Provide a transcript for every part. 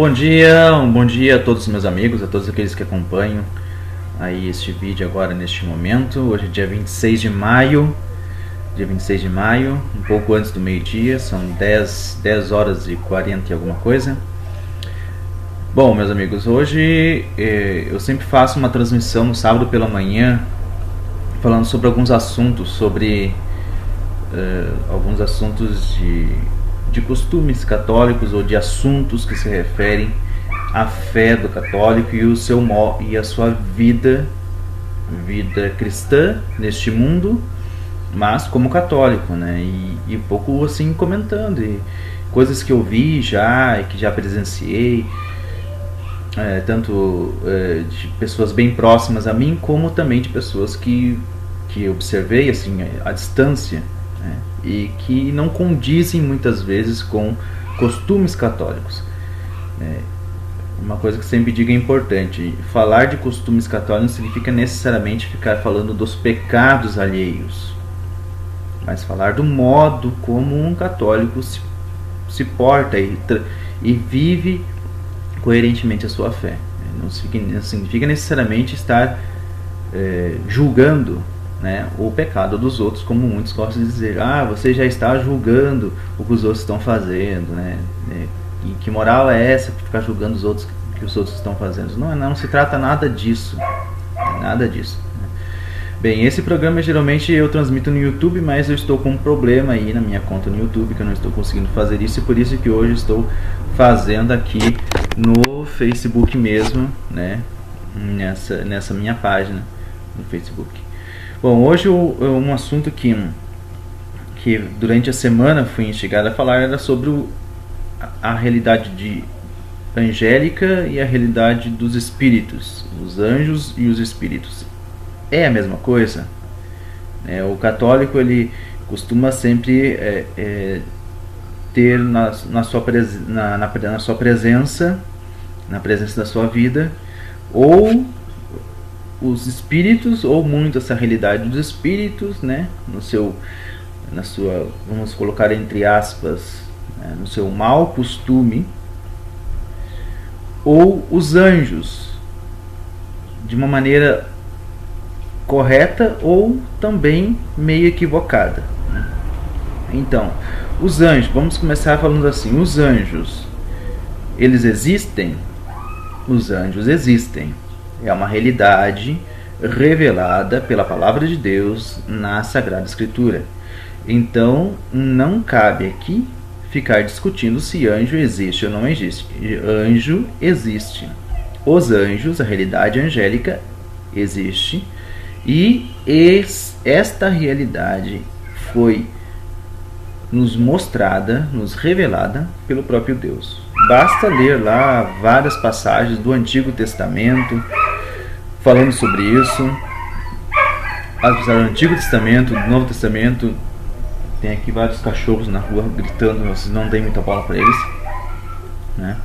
Um bom dia a todos os meus amigos, a todos aqueles que acompanham aí este vídeo agora neste momento. Hoje é dia 26 de maio, um pouco antes do meio-dia, são 10 horas e 40 e alguma coisa. Bom, meus amigos, hoje eu sempre faço uma transmissão no sábado pela manhã falando sobre alguns assuntos, de costumes católicos ou de assuntos que se referem à fé do católico e a sua vida cristã neste mundo, mas como católico, né? E pouco assim comentando coisas que eu vi já e que já presenciei, tanto de pessoas bem próximas a mim, como também de pessoas que observei assim à distância, né? E que não condizem muitas vezes com costumes católicos. Uma coisa que sempre digo é importante: falar de costumes católicos não significa necessariamente ficar falando dos pecados alheios, mas falar do modo como um católico se porta e vive coerentemente a sua fé. Não significa necessariamente estar julgando, né, o pecado dos outros, como muitos gostam de dizer. Você já está julgando o que os outros estão fazendo, né? E que moral é essa de ficar julgando os outros, que os outros estão fazendo? Não se trata nada disso, nada disso. Bem, esse programa geralmente eu transmito no YouTube, mas eu estou com um problema aí na minha conta no YouTube, que eu não estou conseguindo fazer isso, e por isso que hoje estou fazendo aqui no Facebook mesmo, né, nessa minha página no Facebook. Bom, hoje um assunto que durante a semana fui instigado a falar era sobre a realidade angélica e a realidade dos espíritos, os anjos e os espíritos. É a mesma coisa? O católico ele costuma sempre ter na sua presença, na presença da sua vida, ou os espíritos, ou muito essa realidade dos espíritos, né, na sua, vamos colocar entre aspas, né, no seu mau costume, ou os anjos de uma maneira correta ou também meio equivocada, né? Então, os anjos, vamos começar falando assim: os anjos, eles existem? Os anjos existem. É uma realidade revelada pela palavra de Deus na Sagrada Escritura. Então, não cabe aqui ficar discutindo se anjo existe ou não existe. Anjo existe. Os anjos, a realidade angélica, existe. E esta realidade foi nos mostrada, nos revelada pelo próprio Deus. Basta ler lá várias passagens do Antigo Testamento falando sobre isso. Do Antigo Testamento, do Novo Testamento. Tem aqui vários cachorros na rua gritando, vocês não deem muita bola para eles, né?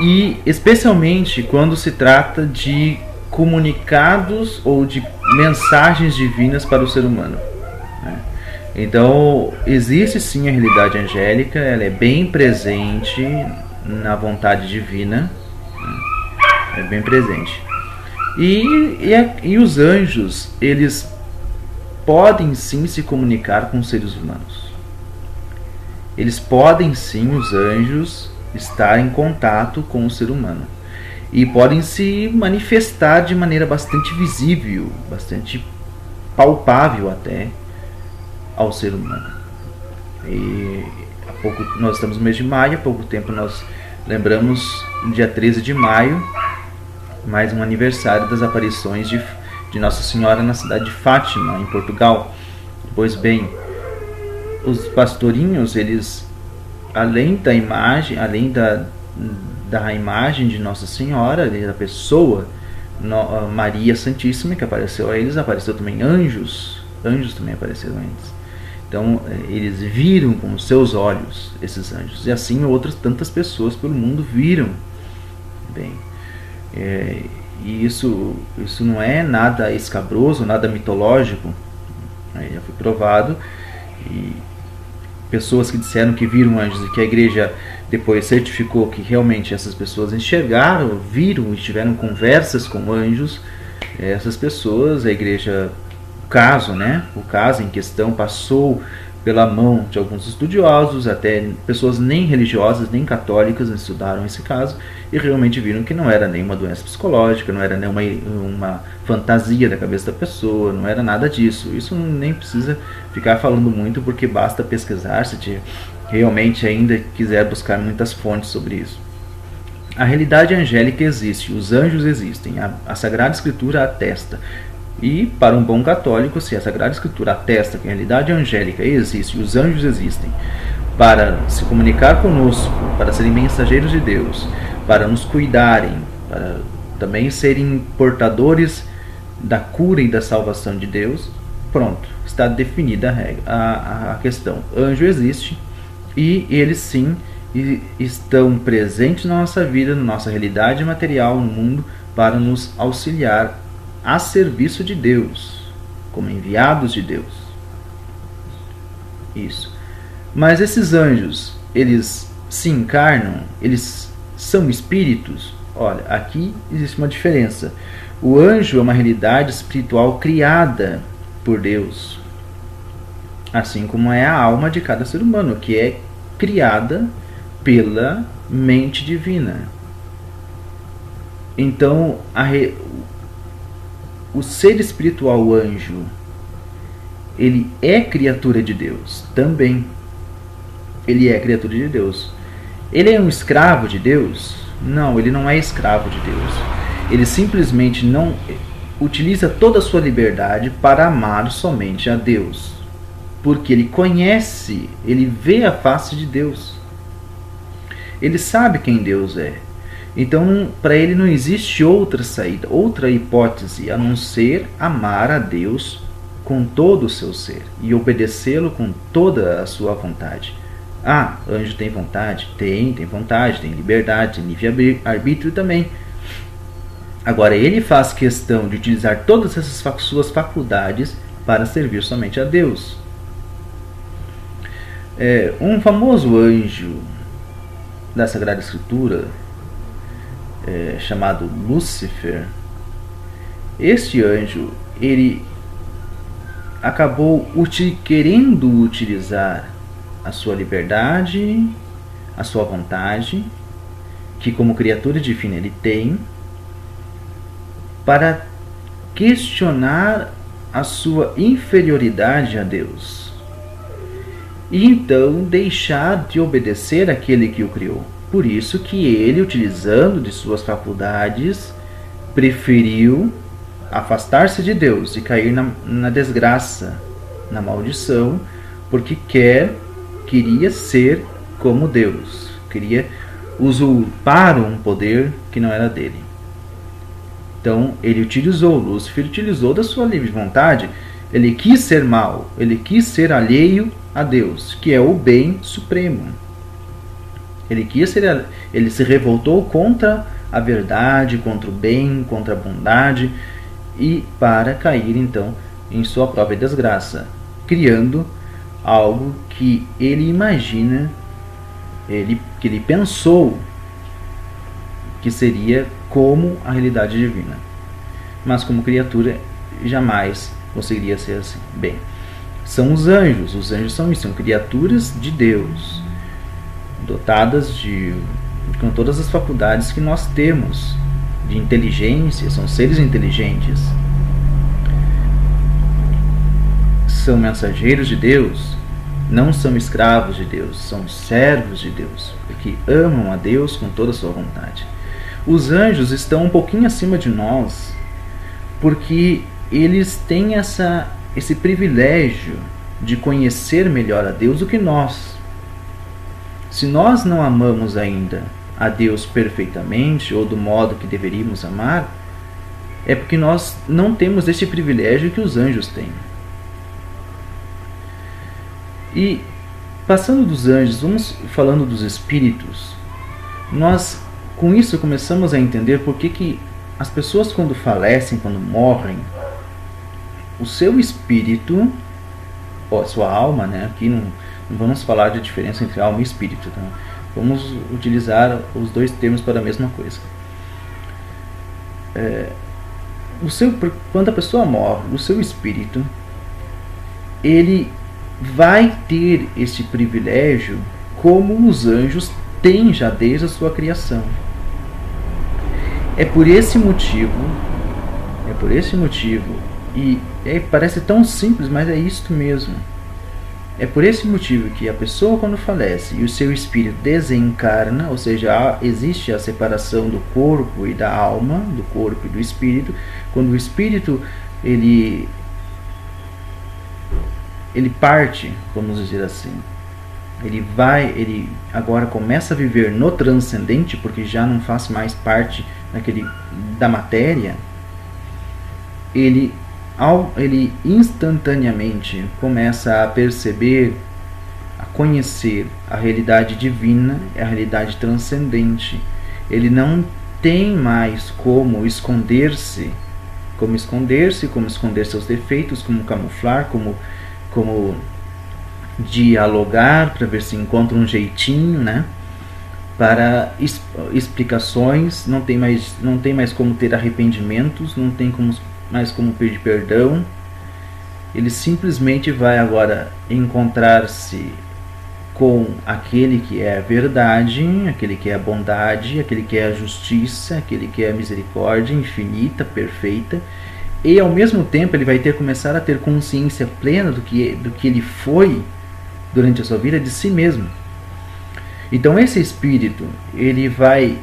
E especialmente quando se trata de comunicados ou de mensagens divinas para o ser humano, né? Então, existe sim a realidade angélica, ela é bem presente na vontade divina, né? É bem presente. E os anjos, eles podem sim se comunicar com os seres humanos. Eles podem sim, os anjos, estar em contato com o ser humano. E podem se manifestar de maneira bastante visível, bastante palpável até ao ser humano. E nós estamos no mês de maio, há pouco tempo nós lembramos, no dia 13 de maio, mais um aniversário das aparições de Nossa Senhora na cidade de Fátima, em Portugal. Pois bem, os pastorinhos, eles, além da imagem, da imagem de Nossa Senhora, da pessoa Maria Santíssima que apareceu a eles, apareceu também anjos também apareceram a eles. Então eles viram com os seus olhos esses anjos, e assim outras tantas pessoas pelo mundo viram. Bem, e isso não é nada escabroso, nada mitológico, já foi provado, e pessoas que disseram que viram anjos e que a igreja depois certificou que realmente essas pessoas enxergaram, viram e tiveram conversas com anjos. Essas pessoas, a igreja, o caso em questão passou pela mão de alguns estudiosos, até pessoas nem religiosas, nem católicas estudaram esse caso e realmente viram que não era nenhuma doença psicológica, não era nenhuma uma fantasia da cabeça da pessoa, não era nada disso. Isso nem precisa ficar falando muito, porque basta pesquisar se realmente ainda quiser buscar muitas fontes sobre isso. A realidade angélica existe, os anjos existem, a Sagrada Escritura atesta. E para um bom católico, se a Sagrada Escritura atesta que a realidade angélica existe, os anjos existem, para se comunicar conosco, para serem mensageiros de Deus, para nos cuidarem, para também serem portadores da cura e da salvação de Deus, pronto, está definida a questão. Anjo existe e eles sim estão presentes na nossa vida, na nossa realidade material, no mundo, para nos auxiliar a serviço de Deus, como enviados de Deus. Isso. Mas esses anjos, eles se encarnam? Eles são espíritos? Olha, aqui existe uma diferença. O anjo é uma realidade espiritual criada por Deus, assim como é a alma de cada ser humano, que é criada pela mente divina. Então, o ser espiritual, o anjo, ele é criatura de Deus também. Ele é criatura de Deus. Ele é um escravo de Deus? Não, ele não é escravo de Deus. Ele simplesmente não utiliza toda a sua liberdade para amar somente a Deus, porque ele conhece, ele vê a face de Deus. Ele sabe quem Deus é. Então, para ele não existe outra saída, outra hipótese, a não ser amar a Deus com todo o seu ser e obedecê-lo com toda a sua vontade. Ah, anjo tem vontade? Tem vontade, tem liberdade, tem livre-arbítrio também. Agora, ele faz questão de utilizar todas essas suas faculdades para servir somente a Deus. Um famoso anjo da Sagrada Escritura, chamado Lúcifer, este anjo, ele acabou querendo utilizar a sua liberdade, a sua vontade, que como criatura divina ele tem, para questionar a sua inferioridade a Deus, e então deixar de obedecer àquele que o criou. Por isso que ele, utilizando de suas faculdades, preferiu afastar-se de Deus e cair na desgraça, na maldição, porque queria ser como Deus, queria usurpar um poder que não era dele. Então Lúcifer utilizou da sua livre vontade, ele quis ser mau, ele quis ser alheio a Deus, que é o bem supremo. Ele se revoltou contra a verdade, contra o bem, contra a bondade, e para cair então em sua própria desgraça, criando algo que ele imagina, que ele pensou que seria como a realidade divina, mas como criatura jamais conseguiria ser assim. Bem, são os anjos são isso, são criaturas de Deus, dotadas com todas as faculdades que nós temos de inteligência, são seres inteligentes, são mensageiros de Deus, não são escravos de Deus, são servos de Deus, que amam a Deus com toda a sua vontade. Os anjos estão um pouquinho acima de nós, porque eles têm esse privilégio de conhecer melhor a Deus do que nós. Se nós não amamos ainda a Deus perfeitamente, ou do modo que deveríamos amar, é porque nós não temos esse privilégio que os anjos têm. E passando dos anjos, vamos falando dos espíritos. Nós com isso começamos a entender por que as pessoas, quando falecem, quando morrem, o seu espírito, ou a sua alma, aqui Não vamos falar de diferença entre alma e espírito, tá? Vamos utilizar os dois termos para a mesma coisa. Quando a pessoa morre, o seu espírito, ele vai ter esse privilégio como os anjos têm já desde a sua criação. É por esse motivo, e parece tão simples, mas é isto mesmo. É por esse motivo que a pessoa, quando falece e o seu espírito desencarna, ou seja, existe a separação do corpo e da alma, do corpo e do espírito. Quando o espírito ele parte, vamos dizer assim, ele agora começa a viver no transcendente, porque já não faz mais parte da matéria. Ele instantaneamente começa a perceber, a conhecer a realidade divina, a realidade transcendente. Ele não tem mais como esconder-se, como esconder seus defeitos, como camuflar, como dialogar para ver se encontra um jeitinho, né? Para explicações. Não tem mais como ter arrependimentos, não tem mais como pedir perdão. Ele simplesmente vai agora encontrar-se com aquele que é a verdade, aquele que é a bondade, aquele que é a justiça, aquele que é a misericórdia infinita, perfeita. E ao mesmo tempo ele vai começar a ter consciência plena do que ele foi durante a sua vida, de si mesmo. Então esse espírito, ele vai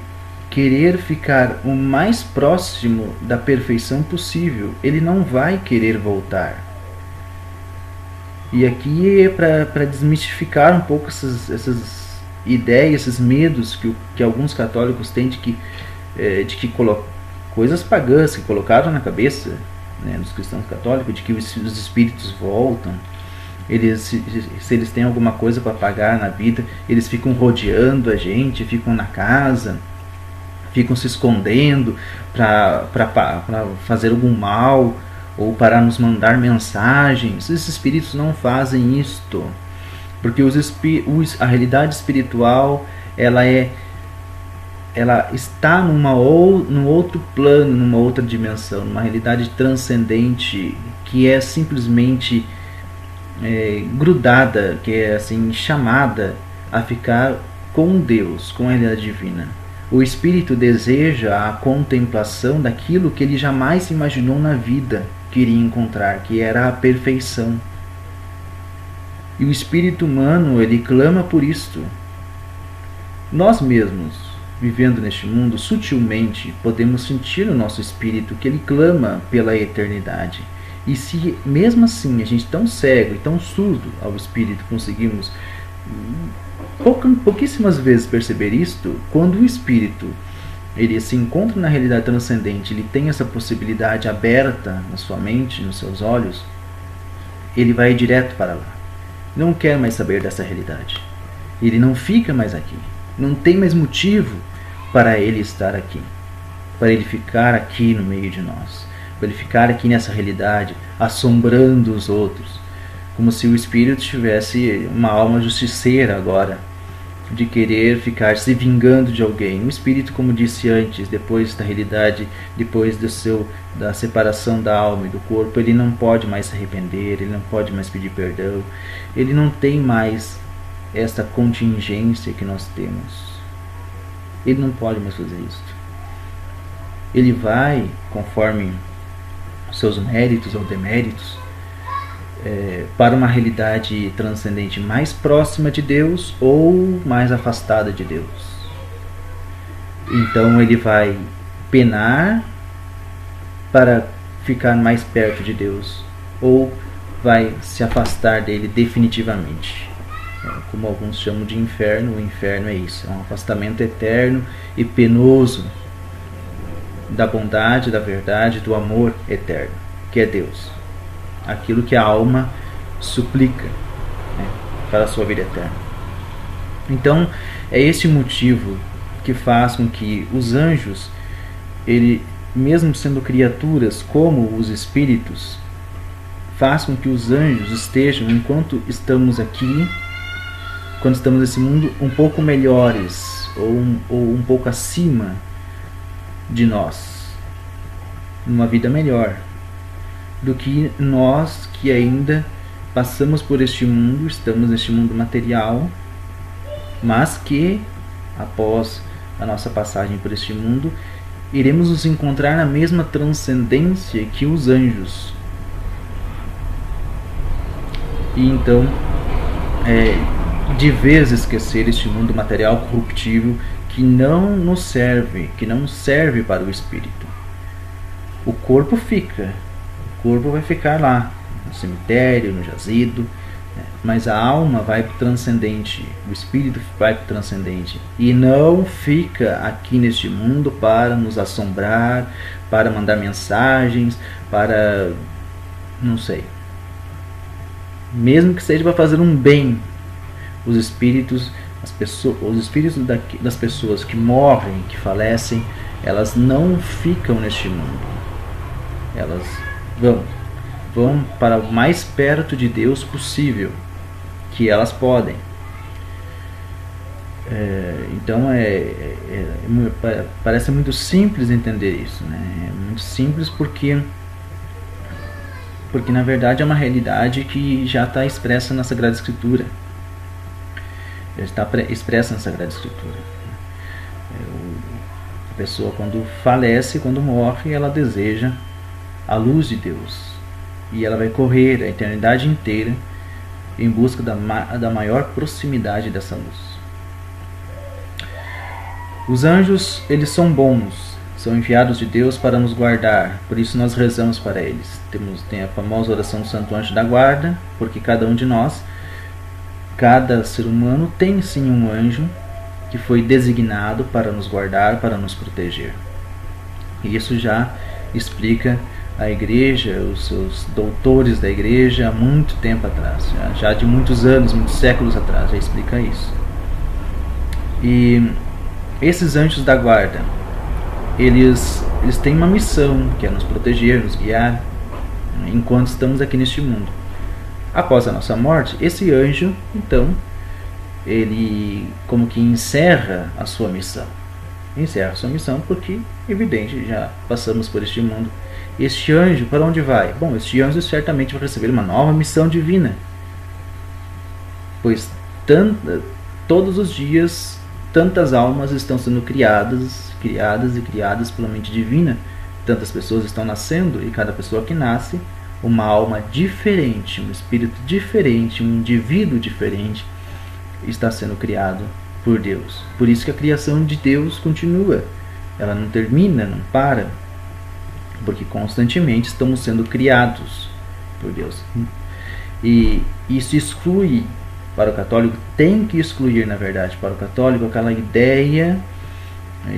querer ficar o mais próximo da perfeição possível. Ele não vai querer voltar. E aqui é para desmistificar um pouco essas ideias, esses medos que alguns católicos têm de que coisas pagãs que colocaram na cabeça, né, dos cristãos católicos, de que os espíritos voltam. Se eles têm alguma coisa para pagar na vida, eles ficam rodeando a gente, ficam na casa, ficam se escondendo para fazer algum mal ou para nos mandar mensagens. Esses espíritos não fazem isto, porque a realidade espiritual ela está num outro plano, numa outra dimensão, numa realidade transcendente que é simplesmente grudada, que é assim chamada a ficar com Deus, com a realidade divina. O espírito deseja a contemplação daquilo que ele jamais imaginou na vida que iria encontrar, que era a perfeição. E o espírito humano, ele clama por isto. Nós mesmos, vivendo neste mundo, sutilmente podemos sentir no nosso espírito que ele clama pela eternidade. E se mesmo assim a gente tão cego e tão surdo ao espírito conseguimos pouquíssimas vezes perceber isto, quando o espírito ele se encontra na realidade transcendente, ele tem essa possibilidade aberta na sua mente, nos seus olhos, ele vai direto para lá. Não quer mais saber dessa realidade. Ele não fica mais aqui. Não tem mais motivo para ele estar aqui, para ele ficar aqui no meio de nós, para ele ficar aqui nessa realidade, assombrando os outros, como se o espírito tivesse uma alma justiceira agora, de querer ficar se vingando de alguém. O espírito, como disse antes, depois da realidade, depois da separação da alma e do corpo, ele não pode mais se arrepender, ele não pode mais pedir perdão, ele não tem mais essa contingência que nós temos. Ele não pode mais fazer isso. Ele vai, conforme seus méritos ou deméritos, para uma realidade transcendente mais próxima de Deus ou mais afastada de Deus. Então ele vai penar para ficar mais perto de Deus, ou vai se afastar dele definitivamente. Como alguns chamam de inferno, o inferno é isso, é um afastamento eterno e penoso da bondade, da verdade, do amor eterno, que é Deus. Aquilo que a alma suplica, né, para a sua vida eterna. Então, é este motivo que faz com que os anjos, mesmo sendo criaturas como os espíritos, faz com que os anjos estejam, enquanto estamos aqui, quando estamos nesse mundo, um pouco melhores ou um pouco acima de nós, numa vida melhor do que nós que ainda passamos por este mundo, estamos neste mundo material, mas que após a nossa passagem por este mundo iremos nos encontrar na mesma transcendência que os anjos. E então de vez esquecer este mundo material corruptível que não nos serve, que não serve para o espírito. O corpo fica, o corpo vai ficar lá, no cemitério, no jazido, mas a alma vai para o transcendente, o espírito vai para o transcendente e não fica aqui neste mundo para nos assombrar, para mandar mensagens, para, não sei, mesmo que seja para fazer um bem. Os espíritos das pessoas que morrem, que falecem, elas não ficam neste mundo, elas vão para o mais perto de Deus possível que elas podem. Então parece muito simples entender isso, né? É muito simples porque na verdade é uma realidade que já está expressa na Sagrada Escritura. Já está expressa na Sagrada Escritura. A pessoa, quando falece, quando morre, ela deseja a luz de Deus. E ela vai correr a eternidade inteira em busca da maior proximidade dessa luz. Os anjos, eles são bons, são enviados de Deus para nos guardar, por isso nós rezamos para eles. Tem a famosa oração do Santo Anjo da Guarda, porque cada um de nós, cada ser humano tem sim um anjo que foi designado para nos guardar, para nos proteger. E isso já explica a igreja, os seus doutores da igreja há muito tempo atrás, já de muitos anos, muitos séculos atrás, já explica isso. E esses anjos da guarda, eles têm uma missão, que é nos proteger, nos guiar, enquanto estamos aqui neste mundo. Após a nossa morte, esse anjo, então, ele como que encerra a sua missão. Encerra a sua missão porque, evidente, já passamos por este mundo. Este anjo, para onde vai? Bom, este anjo certamente vai receber uma nova missão divina. Pois todos os dias, tantas almas estão sendo criadas pela mente divina. Tantas pessoas estão nascendo e cada pessoa que nasce, uma alma diferente, um espírito diferente, um indivíduo diferente está sendo criado por Deus. Por isso que a criação de Deus continua. Ela não termina, não para. Porque constantemente estamos sendo criados por Deus. E isso exclui, para o católico, tem que excluir, na verdade, para o católico, aquela ideia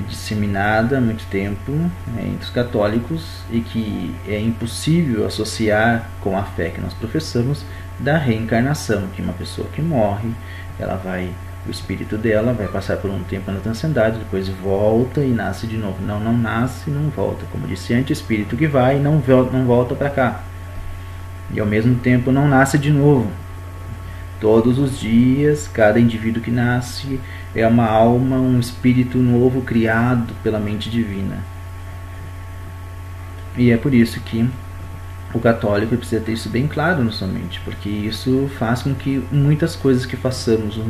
disseminada há muito tempo entre os católicos e que é impossível associar com a fé que nós professamos, da reencarnação, que uma pessoa que morre, o espírito dela vai passar por um tempo na transcendade, depois volta e nasce de novo. Não nasce, não volta. Como disse antes, espírito que vai não volta para cá. E ao mesmo tempo não nasce de novo. Todos os dias, cada indivíduo que nasce é uma alma, um espírito novo criado pela mente divina. E é por isso que o católico precisa ter isso bem claro na sua mente, porque isso faz com que muitas coisas que façamos no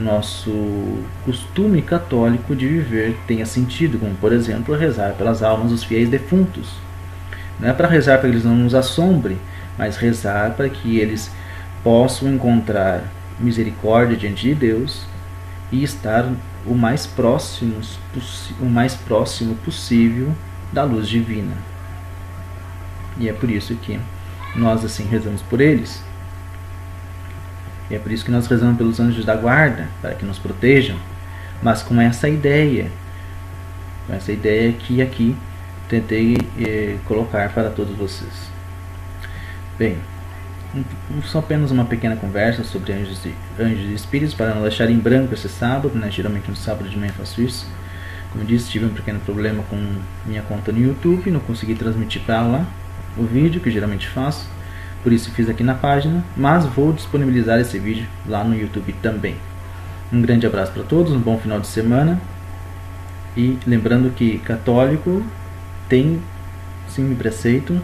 nosso costume católico de viver tenha sentido, como por exemplo rezar pelas almas dos fiéis defuntos. Não é para rezar para que eles não nos assombrem, mas rezar para que eles possam encontrar misericórdia diante de Deus e estar o mais próximo possível da luz divina. E é por isso que nós assim rezamos por eles. E é por isso que nós rezamos pelos anjos da guarda, para que nos protejam, mas com essa ideia que aqui tentei colocar para todos vocês. Bem, só apenas uma pequena conversa sobre anjos e espíritos, para não deixar em branco esse sábado, né? Geralmente no sábado de manhã faço isso. Como disse, tive um pequeno problema com minha conta no YouTube, não consegui transmitir para lá o vídeo que geralmente faço, por isso fiz aqui na página, mas vou disponibilizar esse vídeo lá no YouTube também. Um grande abraço para todos, um bom final de semana, e lembrando que católico tem sim o preceito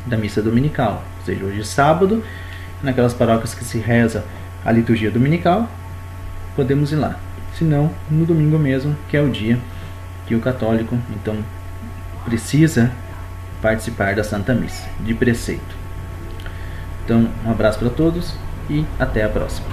da missa dominical, ou seja, hoje é sábado, naquelas paróquias que se reza a liturgia dominical, podemos ir lá. Se não, no domingo mesmo, que é o dia que o católico então precisa participar da Santa Missa de preceito. Então, um abraço para todos e até a próxima.